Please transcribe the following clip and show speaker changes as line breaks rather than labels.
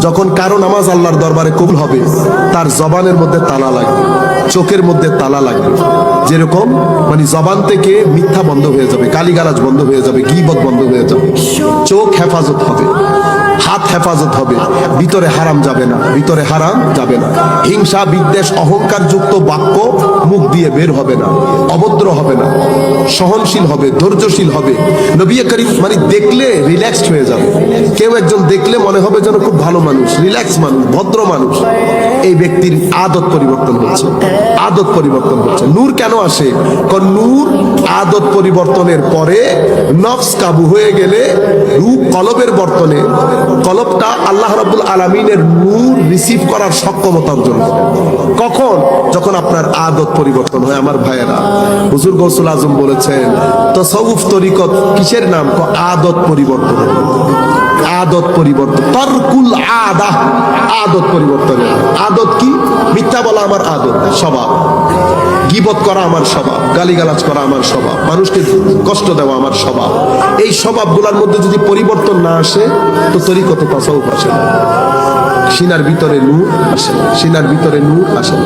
যখন কারো নামাজ আল্লাহর দরবারে কবুল হবে, তার জবানের মধ্যে তালা লাগবে, চোখের মধ্যে তালা লাগবে। যেরকম মানে জবান থেকে মিথ্যা বন্ধ হয়ে যাবে, গালিগালাজ বন্ধ হয়ে যাবে, গীবত বন্ধ হয়ে যাবে, চোখ হেফাজত হবে, হাত হেফাজত হবে, ভিতরে হারাম যাবে না, ভিতরে হারাম যাবে না, হিংসা বিদ্বেষ অহংকার যুক্ত বাক্য মুখ দিয়ে বের হবে না, অভদ্র হবে না, সহনশীল হবে, ধৈর্যশীল হবে। নবী করিম মানে দেখলে রিল্যাক্সড হয়ে যাবে। কেউ একজন দেখলে মনে হবে যেন খুব ভালো মানুষ, রিল্যাক্স মানুষ, ভদ্র মানুষ। এই ব্যক্তির আদত পরিবর্তন হচ্ছে, আদত পরিবর্তন হচ্ছে। নূর কেন আসে? কারণ নূর আদত পরিবর্তনের পরে নফস কাবু হয়ে গেলে রূপ কলবের বর্তনে, কলবটা আল্লাহ রাব্বুল আলামিনের নূর রিসিভ করার সক্ষমতা অর্জন করে। কখন? যখন আপনার আদত পরিবর্তন হয়। আমার ভাইয়েরা, হুজুর গৌসুল আজম বলেছেন তাসাউফ তরিকত কিসের নাম? আদত পরিবর্তন। আদত পরিবর্তন, তারকুল আদা, আদত পরিবর্তন। আদত কি? মিথ্যা বলা আমার আদত, স্বভাব। গীবত করা আমার স্বভাব, গালিগালাজ করা আমার স্বভাব, মানুষকে কষ্ট দেওয়া আমার স্বভাব। এই স্বভাবগুলোর মধ্যে যদি পরিবর্তন না আসে তো তরিকতে তাসাউফ আসে না। সিনার ভিতরে নূর আসে না, সিনার ভিতরে নূর আসে না।